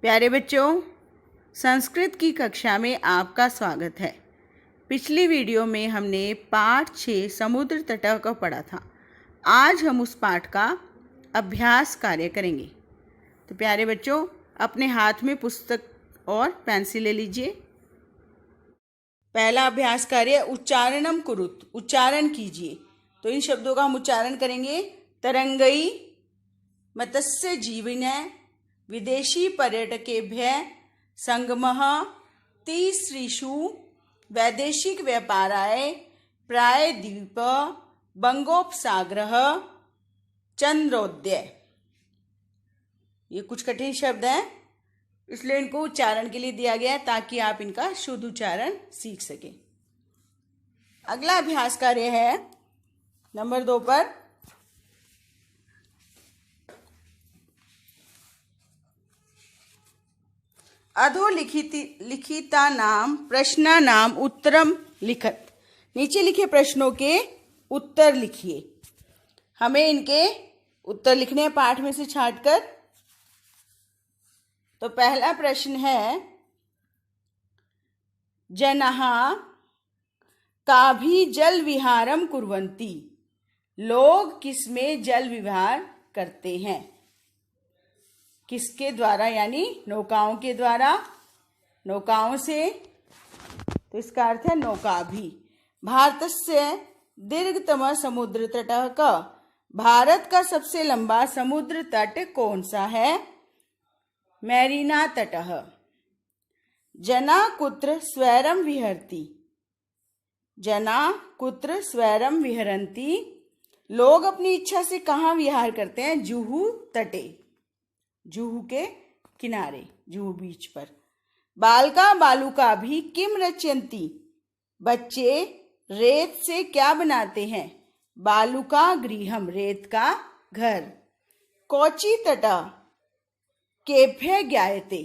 प्यारे बच्चों, संस्कृत की कक्षा में आपका स्वागत है। पिछली वीडियो में हमने पाठ 6 समुद्र तट को पढ़ा था। आज हम उस पाठ का अभ्यास कार्य करेंगे। तो प्यारे बच्चों, अपने हाथ में पुस्तक और पेंसिल ले लीजिए। पहला अभ्यास कार्य उच्चारणम कुरुत, उच्चारण कीजिए। तो इन शब्दों का हम उच्चारण करेंगे। तरंगई मत्स्य जीविनय विदेशी पर्यटकेभ्य संगमः तीसृषु वैदेशिक व्यापाराय प्रायद्वीप बंगोपसागरः चंद्रोदय। ये कुछ कठिन शब्द हैं, इसलिए इनको उच्चारण के लिए दिया गया है ताकि आप इनका शुद्ध उच्चारण सीख सकें। अगला अभ्यास कार्य है नंबर 2 पर। अधोलिखिता नाम प्रश्ना नाम उत्तरम लिखत। नीचे लिखे प्रश्नों के उत्तर लिखिए। हमें इनके उत्तर लिखने हैं पाठ में से छांटकर। तो पहला प्रश्न है, जनाः काभि जल विहारम कुर्वन्ति। लोग किसमें जल विहार करते हैं? किसके द्वारा? यानी नौकाओं के द्वारा, नौकाओं से। तो इसका अर्थ है नौकाभि। भारतस्य दीर्घतम समुद्र तटः का, भारत का सबसे लंबा समुद्र तट कौन सा है? मैरीना तटः। जना कुत्र स्वैरम विहरति। जना कुत्र स्वैरम विहरन्ति। लोग अपनी इच्छा से कहाँ विहार करते हैं? जुहू तटे, जुहू के किनारे, जुहू बीच पर। बालका बालुका भी किम रचयन्ति। बच्चे रेत से क्या बनाते हैं? बालुका गृहम, रेत का घर। कोची तटा केभ्य ज्ञायते।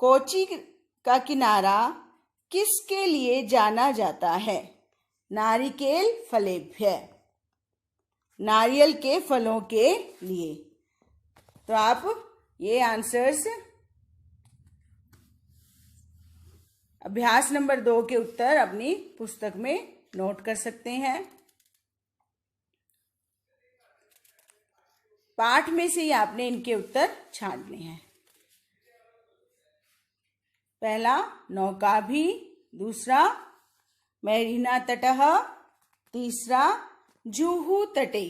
कोची का किनारा किसके लिए जाना जाता है? नारिकेल फलेभ्य, नारियल के फलों के लिए। तो आप ये आंसर्स अभ्यास नंबर 2 के उत्तर अपनी पुस्तक में नोट कर सकते हैं। पाठ में से ही आपने इनके उत्तर छांटने हैं। पहला नौकाभि, दूसरा मैरीना तटः, तीसरा जुहू तटे,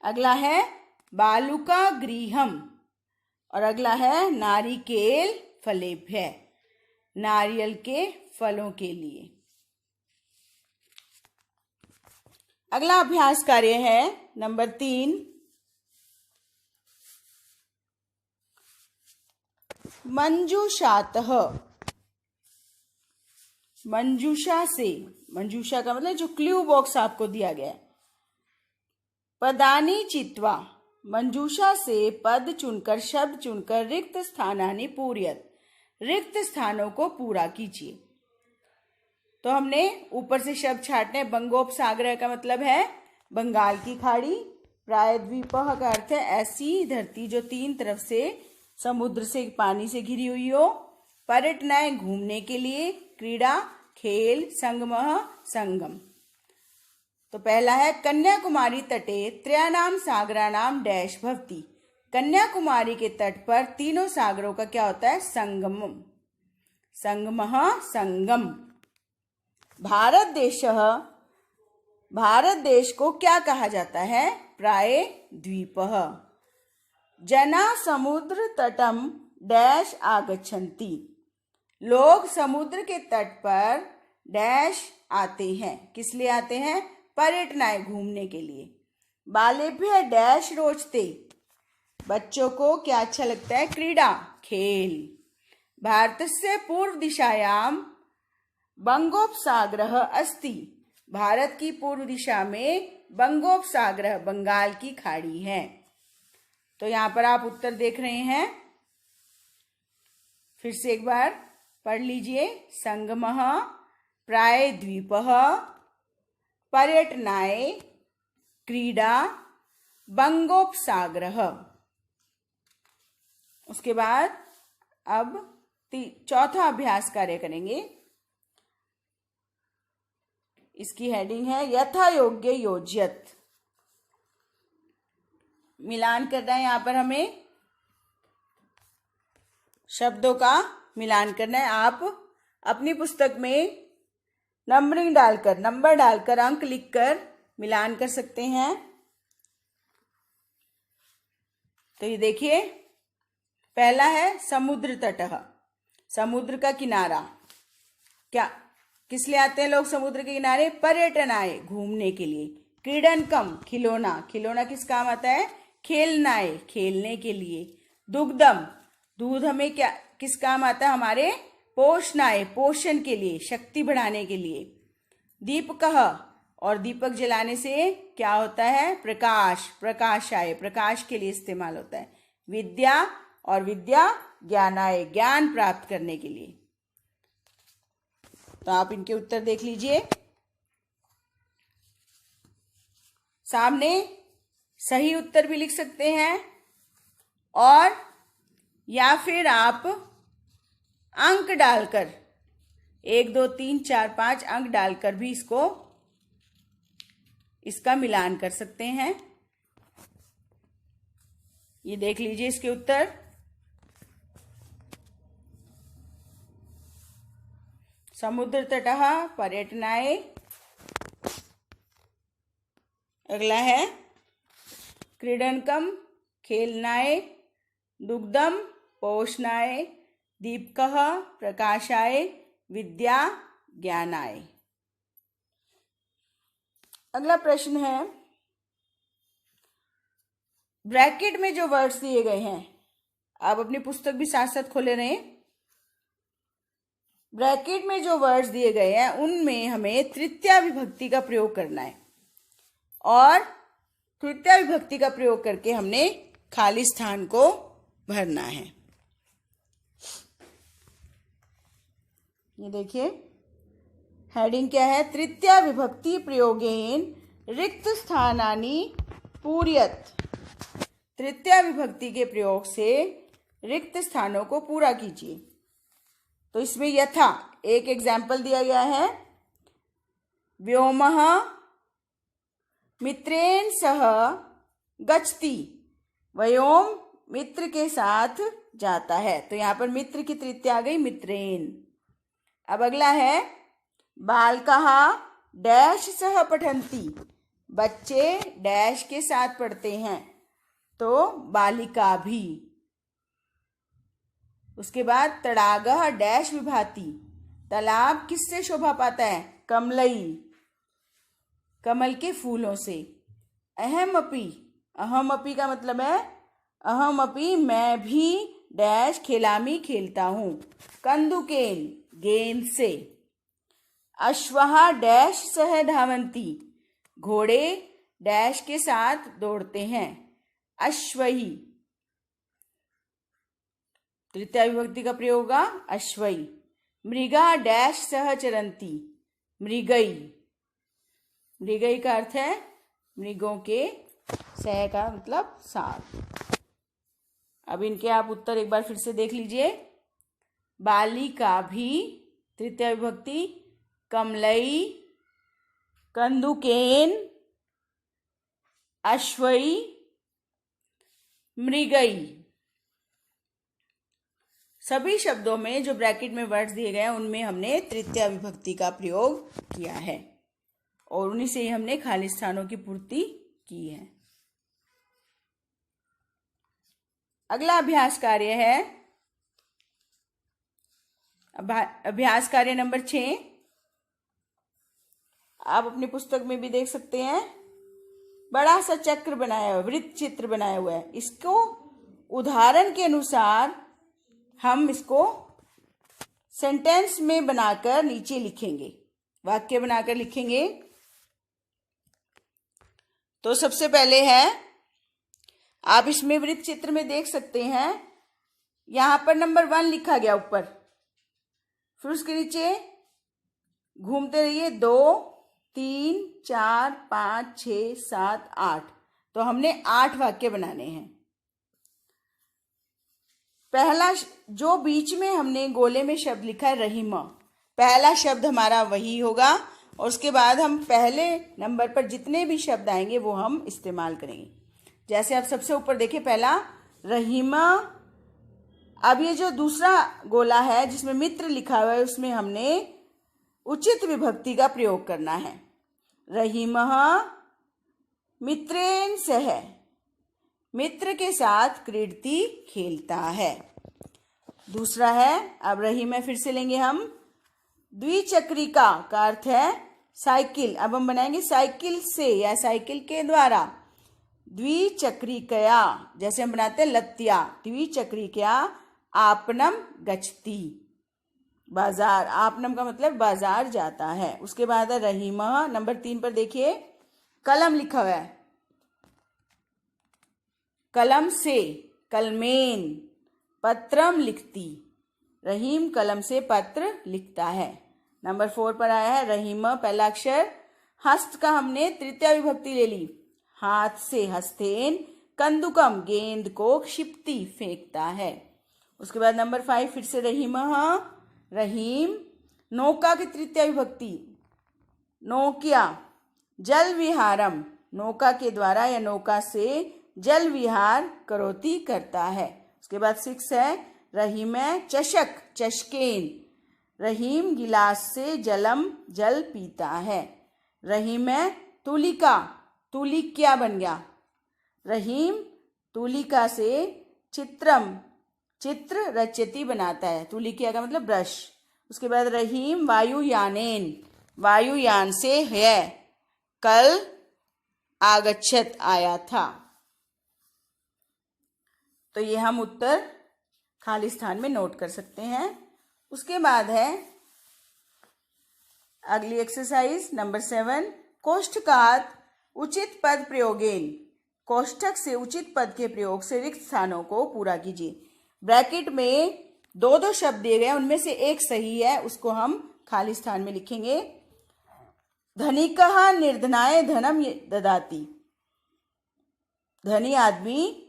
अगला है बालुका गृहम और अगला है नारिकेल फलेभ्य, नारियल के फलों के लिए। अगला अभ्यास कार्य है नंबर 3। मंजूषातः, मंजूषा से, मंजूषा का मतलब जो क्लू बॉक्स आपको दिया गया है। पदानि चित्वा, मंजूषा से पद चुनकर, शब्द चुनकर रिक्त स्थानानि पूरयत, रिक्त स्थानों को पूरा कीजिए। तो हमने ऊपर से शब्द छाटने। बंगोपसागर का मतलब है बंगाल की खाड़ी। प्रायद्वीपः का अर्थ है ऐसी धरती जो 3 तरफ से समुद्र से, पानी से घिरी हुई हो। पर्यटनाय घूमने के लिए, क्रीड़ा खेल, संगमः संगम। तो पहला है कन्याकुमारी तटे त्रयाणाम सागराणाम डैश भवति। कन्याकुमारी के तट पर तीनों सागरों का क्या होता है? संगमम, संगमः संगम। भारत देशः, भारत देश को क्या कहा जाता है? प्रायद्वीपः। जना समुद्र तटम डैश आगच्छन्ति। लोग समुद्र के तट पर डैश आते हैं। किस लिए आते हैं? पर्यटनाय, घूमने के लिए। बालेभ्य डैश रोचते। बच्चों को क्या अच्छा लगता है? क्रीड़ा, खेल। भारतस्य पूर्व दिशायाम बंगोपसागरः अस्ति। भारत की पूर्व दिशा में बंगोपसागर, बंगाल की खाड़ी है। तो यहाँ पर आप उत्तर देख रहे हैं। फिर से एक बार पढ़ लीजिए। संगमः, प्रायद्वीपः, पर्यटनाय, क्रीड़ा, बंगोपसागरः। उसके बाद अब चौथा अभ्यास कार्य करेंगे। इसकी हेडिंग है यथा योग्य योज्यत। मिलान करना है, यहां पर हमें शब्दों का मिलान करना है। आप अपनी पुस्तक में नंबर डालकर अंक लिखकर मिलान कर सकते हैं। तो ये देखिए, पहला है समुद्र तटः, समुद्र का किनारा। क्या किस लिए आते हैं लोग समुद्र के किनारे? पर्यटन आए, घूमने के लिए। क्रीडनकम, खिलौना, खिलौना किस काम आता है? खेलनाए, खेलने के लिए। दुग्धम, दूध हमें क्या किस काम आता है? हमारे पोषणाए, पोषण के लिए, शक्ति बढ़ाने के लिए। दीपकः, और दीपक जलाने से क्या होता है? प्रकाश, प्रकाशाय, प्रकाश के लिए इस्तेमाल होता है। विद्या, और विद्या ज्ञानाय, ज्ञान प्राप्त करने के लिए। तो आप इनके उत्तर देख लीजिए सामने। सही उत्तर भी लिख सकते हैं, और या फिर आप अंक डालकर 1 2 3 4 5 अंक डालकर भी इसका मिलान कर सकते हैं। ये देख लीजिए इसके उत्तर। समुद्र तटः पर्यटनाय। अगला है क्रीडनकम, खेलनाय। दुग्धम, पोषणाय। दीपकः, प्रकाशाय। विद्या, ज्ञानाय। अगला प्रश्न है, ब्रैकेट में जो वर्ड्स दिए गए हैं, आप अपनी पुस्तक भी साथ साथ खोले रहें। ब्रैकेट में जो वर्ड्स दिए गए हैं उनमें हमें तृतीया विभक्ति का प्रयोग करना है, और तृतीया विभक्ति का प्रयोग करके हमने खाली स्थान को भरना है। ये देखिए, हेडिंग क्या है? तृतीया विभक्ति प्रयोगेन रिक्त स्थानानि पूरयत। तृतीया विभक्ति के प्रयोग से रिक्त स्थानों को पूरा कीजिए। तो इसमें यथा एक एग्जाम्पल दिया गया है। व्योमः मित्रेण सह गच्छति, व्योम मित्र के साथ जाता है। तो यहां पर मित्र की तृतीया आ गई, मित्रेण। अब अगला है, बालकः डैश सह पठन्ति, बच्चे डैश के साथ पढ़ते हैं। तो बालिका भी। उसके बाद तडागः डैश विभाति, तालाब किससे शोभा पाता है? कमलई, कमल के फूलों से। अहमपि, अहमपि का मतलब है अहमपि, मैं भी डैश खेलामी, खेलता हूं। कंदुकेन, गेंद से। अश्वः डैश सह धावन्ति, घोड़े डैश के साथ दौड़ते हैं। अश्वही, तृतीया विभक्ति का प्रयोग होगा अश्वई। मृगा डैश सह चरन्ति, मृगई। मृगई का अर्थ है मृगों के, सह का मतलब साथ। अब इनके आप उत्तर एक बार फिर से देख लीजिए। बालिका भी, तृतीया विभक्ति, कमलई, कंदुकेन, अश्वई, मृगई। सभी शब्दों में जो ब्रैकेट में वर्ड्स दिए गए हैं उनमें हमने तृतीया विभक्ति का प्रयोग किया है, और उन्हीं से ही हमने खाली स्थानों की पूर्ति की है। अगला अभ्यास कार्य है अभ्यास कार्य नंबर 6। आप अपनी पुस्तक में भी देख सकते हैं। बड़ा सा चक्र बनाया हुआ, वृत्त चित्र बनाया हुआ है। इसको उदाहरण के अनुसार हम इसको सेंटेंस में बनाकर नीचे लिखेंगे, वाक्य बनाकर लिखेंगे। तो सबसे पहले है, आप इसमें वृत्त चित्र में देख सकते हैं, यहां पर नंबर 1 लिखा गया ऊपर, फिर उसके नीचे घूमते रहिए 2 3 4 5 6 7 8। तो हमने 8 वाक्य बनाने हैं। पहला जो बीच में हमने गोले में शब्द लिखा है रहीम, पहला शब्द हमारा वही होगा और उसके बाद हम पहले नंबर पर जितने भी शब्द आएंगे वो हम इस्तेमाल करेंगे। जैसे आप सबसे ऊपर देखिए, पहला रहीमा। अब ये जो दूसरा गोला है जिसमें मित्र लिखा हुआ है उसमें हमने उचित विभक्ति का प्रयोग करना है। रहीमः मित्रेण सह, मित्र के साथ क्रीडति, खेलता है। दूसरा है, अब रहीम है फिर से लेंगे हम, द्विचक्रिका का अर्थ है साइकिल। अब हम बनाएंगे साइकिल से या साइकिल के द्वारा। द्विचक्रिकया, जैसे हम बनाते हैं लत्या, द्विचक्रिकया आपनम गच्छति, बाजार। आपनम का मतलब बाजार जाता है। उसके बाद है रहीम। नंबर 3 पर देखिए, कलम लिखा हुआ है, कलम से, कलमेन, पत्रम लिखती, रहीम कलम से पत्र लिखता है। नंबर 4 पर आया है रहीम, पहला अक्षर। हस्त का हमने तृतीय विभक्ति ले ली, हाथ से, हस्तेन, कंदुकम, गेंद को, क्षिप्ति, फेंकता है। उसके बाद नंबर 5 फिर से रहीम, रहीम, नौका की तृतीय विभक्ति, नौकिया, जल विहारम, नौका के द्वारा या नौका से जल विहार करोति, करता है। उसके बाद 6 है रहीम, चषक, चषकेन, रहीम गिलास से जलम, जल पीता है। रहीम तुलिका, तुलिक्या बन गया, रहीम तुलिका से चित्रम, चित्र रचयति, बनाता है। तुलिक्या का मतलब ब्रश। उसके बाद रहीम वायुयानेन, वायुयान से है, कल आगच्छत, आया था। तो ये हम उत्तर खाली स्थान में नोट कर सकते हैं। उसके बाद है अगली एक्सरसाइज नंबर 7, कोष्ठकात उचित पद प्रयोगेन, कोष्ठक से उचित पद के प्रयोग से रिक्त स्थानों को पूरा कीजिए। ब्रैकेट में 2 शब्द दिए गए, उनमें से एक सही है, उसको हम खाली स्थान में लिखेंगे। धनिकः निर्धनाय धनम ददाति, धनी आदमी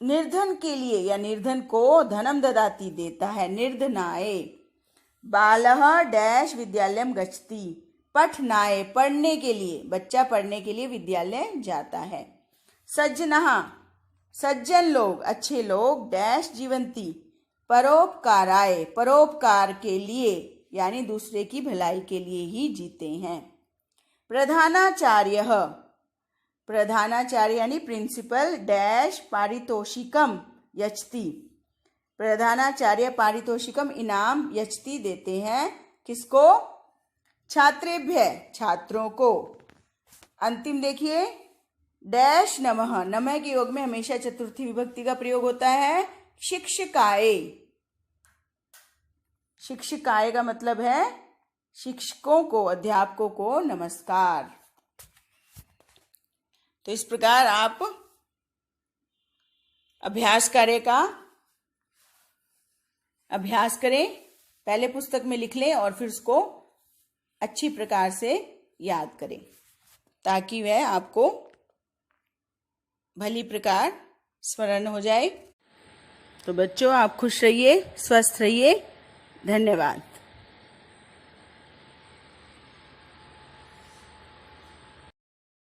निर्धन के लिए या निर्धन को धनम ददाति, देता है। निर्धनाय। बालः डैश विद्यालयम गच्छति, पठनाय, पढ़ने के लिए, बच्चा पढ़ने के लिए विद्यालय जाता है। सज्जनः, सज्जन लोग, अच्छे लोग, डैश जीवंती, परोपकाराय, परोपकार के लिए यानी दूसरे की भलाई के लिए ही जीते हैं। प्रधानाचार्यः, प्रधानाचार्य यानी प्रिंसिपल, डैश पारितोषिकम यच्छति, प्रधानाचार्य पारितोषिकम, इनाम, यच्छति, देते हैं। किसको? छात्रेभ्य, छात्रों को। अंतिम देखिए, डैश नमः, नमः के योग में हमेशा चतुर्थी विभक्ति का प्रयोग होता है। शिक्षकाय, शिक्षकाय का मतलब है शिक्षकों को, अध्यापकों को नमस्कार। तो इस प्रकार आप अभ्यास कार्य का अभ्यास करें, पहले पुस्तक में लिख लें और फिर उसको अच्छी प्रकार से याद करें ताकि वह आपको भली प्रकार स्मरण हो जाए। तो बच्चों, आप खुश रहिए, स्वस्थ रहिए। धन्यवाद।